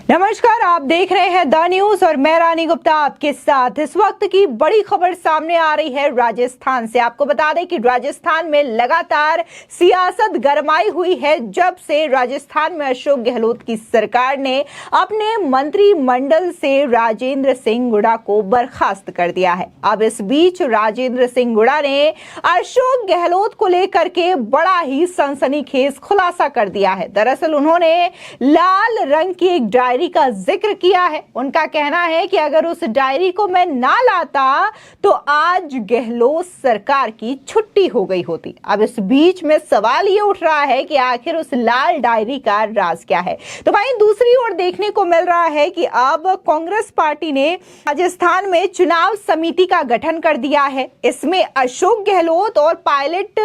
नमस्कार, आप देख रहे हैं द न्यूज और मैं रानी गुप्ता आपके साथ। इस वक्त की बड़ी खबर सामने आ रही है राजस्थान से। आपको बता दें कि राजस्थान में लगातार सियासत गरमाई हुई है जब से राजस्थान में अशोक गहलोत की सरकार ने अपने मंत्रिमंडल से राजेंद्र सिंह गुड़ा को बर्खास्त कर दिया है। अब इस बीच राजेंद्र सिंह गुड़ा ने अशोक गहलोत को लेकर के बड़ा ही सनसनीखेज खुलासा कर दिया है। दरअसल उन्होंने लाल रंग की एक डायरी का जिक्र किया है। उनका कहना है कि अगर उस डायरी को मैं ना लाता तो आज गहलोत सरकार की छुट्टी हो गई होती। अब इस बीच में सवाल ये उठ रहा है कि आखिर उस लाल डायरी का राज क्या है। तो वहीं दूसरी ओर देखने को मिल रहा है कि अब कांग्रेस पार्टी ने राजस्थान में चुनाव समिति का गठन कर दिया है। इसमें अशोक गहलोत और पायलट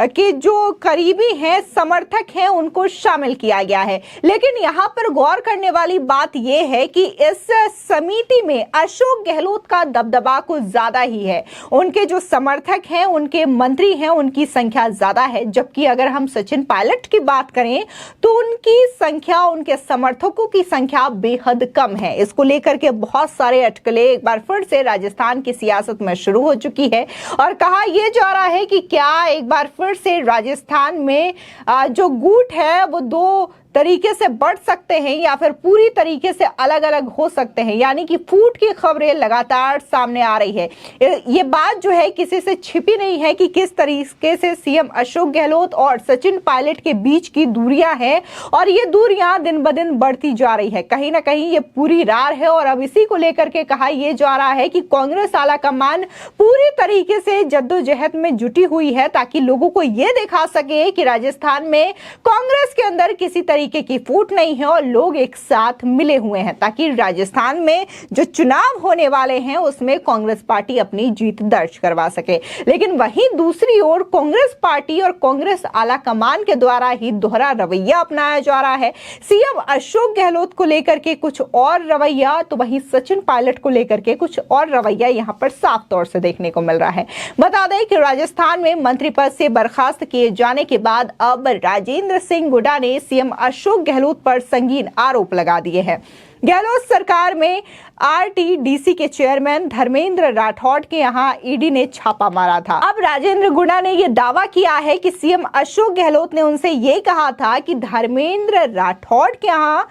के जो करीबी हैं, समर्थक हैं, उनको शामिल किया गया है। लेकिन यहां पर गौर करने वाली बात यह है कि इस समिति में अशोक गहलोत का दबदबा कुछ ज्यादा ही है। उनके जो समर्थक हैं, उनके मंत्री हैं, उनकी संख्या ज्यादा है। जबकि अगर हम सचिन पायलट की बात करें तो उनकी संख्या, उनके समर्थकों की संख्या बेहद कम है। इसको लेकर के बहुत सारे अटकलें एक बार फिर से राजस्थान की सियासत में शुरू हो चुकी है और कहा यह जा रहा है कि क्या एक बार फिर से राजस्थान में जो गुट है वो दो तरीके से बढ़ सकते हैं या फिर पूरी तरीके से अलग अलग हो सकते हैं। यानी कि फूट की खबरें लगातार सामने आ रही है। ये बात जो है किसी से छिपी नहीं है कि किस तरीके से सीएम अशोक गहलोत और सचिन पायलट के बीच की दूरियां हैं और ये दूरियां दिन ब दिन बढ़ती जा रही है। कहीं ना कहीं ये पूरी रार है और अब इसी को लेकर के कहा यह जा रहा है कि कांग्रेस आला कमान पूरी तरीके से जद्दोजहद में जुटी हुई है ताकि लोगों को यह दिखा सके कि राजस्थान में कांग्रेस के अंदर किसी तरीके की फूट नहीं है और लोग एक साथ मिले हुए हैं ताकि राजस्थान में जो चुनाव होने वाले हैं उसमें कांग्रेस पार्टी अपनी जीत दर्ज करवा सके। लेकिन वहीं दूसरी ओर कांग्रेस पार्टी और कांग्रेस आला कमान के द्वारा ही दोहरा रवैया अपनाया जा रहा है। सीएम अशोक गहलोत को लेकर के कुछ और रवैया तो वहीं सचिन पायलट को लेकर के कुछ और रवैया यहां पर साफ तौर से देखने को मिल रहा है। बता दें कि राजस्थान में मंत्री पद से बर्खास्त किए जाने के बाद अब राजेंद्र सिंह गुड़ा ने सीएम अशोक गहलोत पर संगीन आरोप लगा दिए हैं। गहलोत सरकार में आरटीडीसी के चेयरमैन धर्मेंद्र राठौड़ के यहां ईडी ने छापा मारा था। अब राजेंद्र गुड़ा ने यह दावा किया है कि सीएम अशोक गहलोत ने उनसे यह कहा था कि धर्मेंद्र राठौड़ के यहां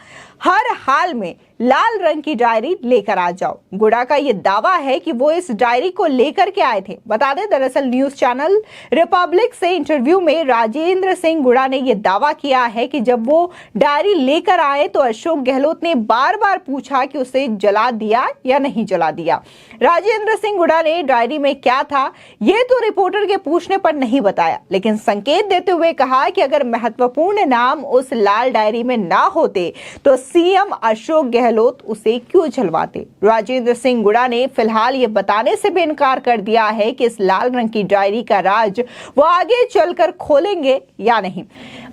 हर हाल में लाल रंग की डायरी लेकर आ जाओ। गुड़ा का यह दावा है कि वो इस डायरी को लेकर के आए थे। बता दें, दरअसल न्यूज चैनल रिपब्लिक से इंटरव्यू में राजेंद्र सिंह गुड़ा ने यह दावा किया है कि जब वो डायरी लेकर आए तो अशोक गहलोत ने बार बार पूछा कि उसे जला दिया या नहीं जला दिया। राजेंद्र सिंह गुड़ा ने डायरी में क्या था यह तो रिपोर्टर के पूछने पर नहीं बताया, लेकिन संकेत देते हुए कहा कि अगर महत्वपूर्ण नाम उस लाल डायरी में ना होते तो सीएम अशोक गहलोत उसे क्यों जलवाते। राजेंद्र सिंह गुड़ा ने फिलहाल ये बताने से भी इनकार कर दिया है कि इस लाल रंग की डायरी का राज वो आगे चलकर खोलेंगे या नहीं।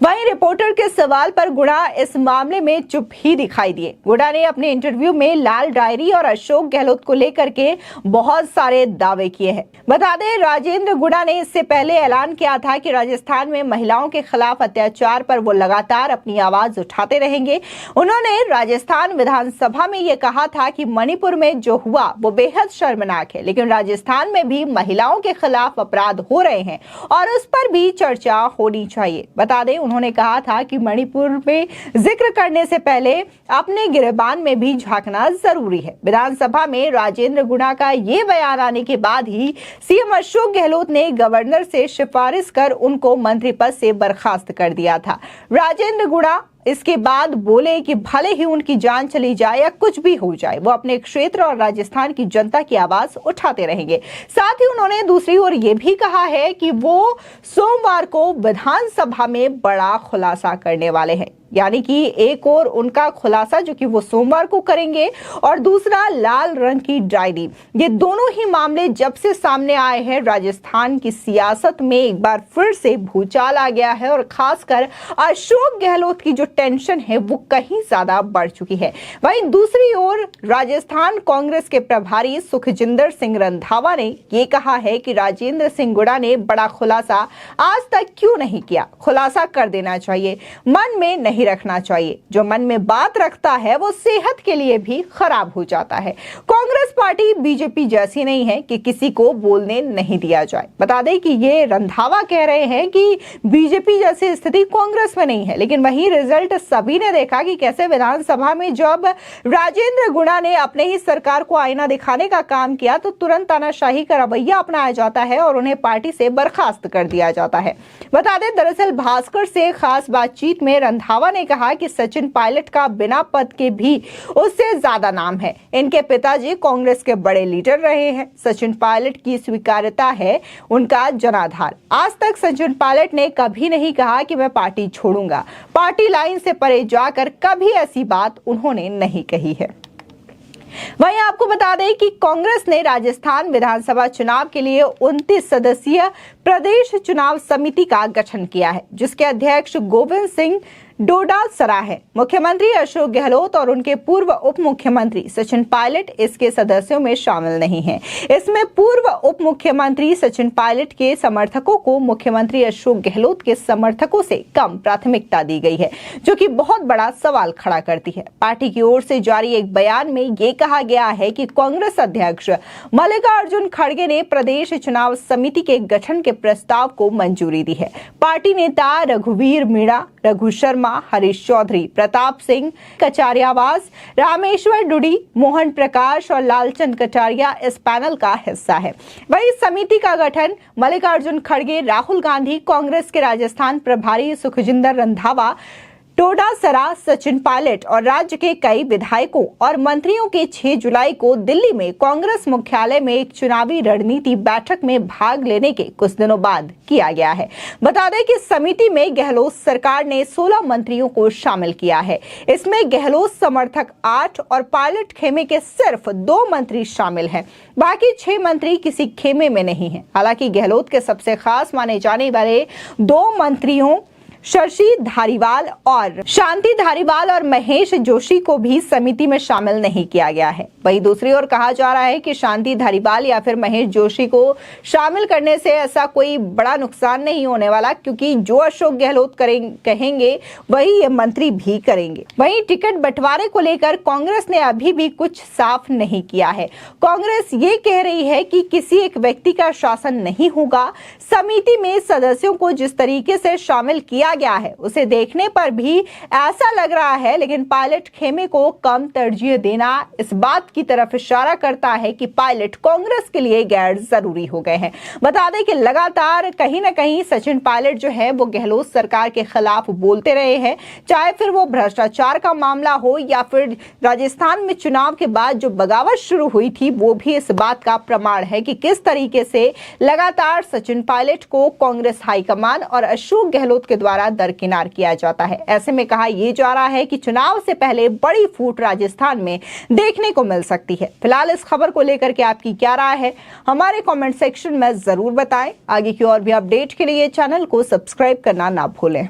वहीं रिपोर्टर के सवाल पर गुड़ा इस मामले में चुप ही दिखाई दिए। गुड़ा ने अपने इंटरव्यू में लाल डायरी और अशोक गहलोत को लेकर के बहुत सारे दावे किए हैं। बता दें, राजेंद्र गुड़ा ने इससे पहले ऐलान किया था कि राजस्थान में महिलाओं के खिलाफ अत्याचार पर वो लगातार अपनी आवाज उठाते रहेंगे। उन्होंने राजस्थान विधानसभा में यह कहा था कि मणिपुर में जो हुआ वो बेहद शर्मनाक है, लेकिन राजस्थान में भी महिलाओं के खिलाफ अपराध हो रहे हैं और उस पर भी चर्चा होनी चाहिए। बता दें, उन्होंने कहा था कि मणिपुर में जिक्र करने से पहले अपने गिरेबान में भी झांकना जरूरी है। विधानसभा में राजेंद्र गुड़ा का यह बयान आने के बाद ही सीएम अशोक गहलोत ने गवर्नर से सिफारिश कर उनको मंत्री पद से बर्खास्त कर दिया था। राजेंद्र गुड़ा इसके बाद बोले कि भले ही उनकी जान चली जाए या कुछ भी हो जाए, वो अपने क्षेत्र और राजस्थान की जनता की आवाज उठाते रहेंगे। साथ ही उन्होंने दूसरी ओर ये भी कहा है कि वो सोमवार को विधानसभा में बड़ा खुलासा करने वाले हैं। यानी कि एक और उनका खुलासा जो कि वो सोमवार को करेंगे और दूसरा लाल रंग की डायरी। ये दोनों ही मामले जब से सामने आए हैं राजस्थान की सियासत में एक बार फिर से भूचाल आ गया है और खासकर अशोक गहलोत की जो टेंशन है वो कहीं ज्यादा बढ़ चुकी है। वहीं दूसरी ओर राजस्थान कांग्रेस के प्रभारी सुखजिंदर सिंह रंधावा ने ये कहा है कि राजेंद्र सिंह गुड़ा ने बड़ा खुलासा आज तक क्यों नहीं किया, खुलासा कर देना चाहिए, मन में नहीं नहीं रखना चाहिए। जो मन में बात रखता है वो सेहत के लिए भी खराब हो जाता है। कांग्रेस पार्टी बीजेपी जैसी नहीं है कि किसी को बोलने नहीं दिया जाए। बता दें कि ये रंधावा कह रहे हैं कि बीजेपी जैसी स्थिति कांग्रेस में नहीं है, लेकिन वही रिजल्ट सभी ने देखा कि कैसे विधानसभा में जब राजेंद्र गुणा ने अपने ही सरकार को आईना दिखाने का काम किया तो तुरंत तानाशाही का रवैया अपनाया जाता है और उन्हें पार्टी से बर्खास्त कर दिया जाता है। बता दें, दरअसल भास्कर से खास बातचीत में रंधावा ने कहा कि सचिन पायलट का बिना पद के भी उससे ज्यादा नाम है। इनके पिताजी कांग्रेस के बड़े लीडर रहे हैं। सचिन पायलट की स्वीकार्यता है उनका जनाधार। आज तक सचिन पायलट ने कभी नहीं कहा कि मैं पार्टी छोड़ूंगा। पार्टी लाइन से परे जाकर कभी ऐसी बात उन्होंने नहीं कही है। वहीं आपको बता दें कि कांग्रेस ने राजस्थान विधानसभा चुनाव के लिए 29 सदस्यीय प्रदेश चुनाव समिति का गठन किया है, जिसके अध्यक्ष गोविंद सिंह डोटासरा है। मुख्यमंत्री अशोक गहलोत और उनके पूर्व उप मुख्यमंत्री सचिन पायलट इसके सदस्यों में शामिल नहीं हैं। इसमें पूर्व उप मुख्यमंत्री सचिन पायलट के समर्थकों को मुख्यमंत्री अशोक गहलोत के समर्थकों से कम प्राथमिकता दी गई है, जो कि बहुत बड़ा सवाल खड़ा करती है। पार्टी की ओर से जारी एक बयान में ये कहा गया है कि कांग्रेस अध्यक्ष मल्लिकार्जुन खड़गे ने प्रदेश चुनाव समिति के गठन के प्रस्ताव को मंजूरी दी है। पार्टी नेता रघुवीर मीणा, रघु शर्मा, हरीश चौधरी, प्रताप सिंह कचारियावास, रामेश्वर डुडी, मोहन प्रकाश और लालचंद कटारिया इस पैनल का हिस्सा है। वही समिति का गठन मल्लिकार्जुन खड़गे, राहुल गांधी, कांग्रेस के राजस्थान प्रभारी सुखजिंदर रंधावा, डोटासरा, सचिन पायलट और राज्य के कई विधायकों और मंत्रियों के 6 जुलाई को दिल्ली में कांग्रेस मुख्यालय में एक चुनावी रणनीति बैठक में भाग लेने के कुछ दिनों बाद किया गया है। बता दें कि समिति में गहलोत सरकार ने 16 मंत्रियों को शामिल किया है। इसमें गहलोत समर्थक 8 और पायलट खेमे के सिर्फ 2 मंत्री शामिल हैं। बाकी 6 मंत्री किसी खेमे में नहीं है। हालांकि गहलोत के सबसे खास माने जाने वाले 2 मंत्रियों शशि धारीवाल और शांति धारीवाल और महेश जोशी को भी समिति में शामिल नहीं किया गया है। वहीं दूसरी ओर कहा जा रहा है कि शांति धारीवाल या फिर महेश जोशी को शामिल करने से ऐसा कोई बड़ा नुकसान नहीं होने वाला, क्योंकि जो अशोक गहलोत कहेंगे वही ये मंत्री भी करेंगे। वहीं टिकट बंटवारे को लेकर कांग्रेस ने अभी भी कुछ साफ नहीं किया है। कांग्रेस ये कह रही है कि किसी एक व्यक्ति का शासन नहीं होगा। समिति में सदस्यों को जिस तरीके से शामिल किया गया है उसे देखने पर भी ऐसा लग रहा है, लेकिन पायलट खेमे को कम तरजीह देना इस बात की तरफ इशारा करता है कि पायलट कांग्रेस के लिए गैर जरूरी हो गए हैं। बता दें कि लगातार कहीं ना कहीं सचिन पायलट जो है वो गहलोत सरकार के खिलाफ बोलते रहे हैं, चाहे फिर वो भ्रष्टाचार का मामला हो या फिर राजस्थान में चुनाव के बाद जो बगावत शुरू हुई थी, वो भी इस बात का प्रमाण है कि किस तरीके से लगातार सचिन पायलट को कांग्रेस हाईकमान और अशोक गहलोत के द्वारा दरकिनार किया जाता है। ऐसे में कहा यह जा रहा है कि चुनाव से पहले बड़ी फूट राजस्थान में देखने को मिल सकती है। फिलहाल इस खबर को लेकर के आपकी क्या राय है, हमारे कमेंट सेक्शन में जरूर बताएं। आगे की और भी अपडेट के लिए चैनल को सब्सक्राइब करना ना भूलें।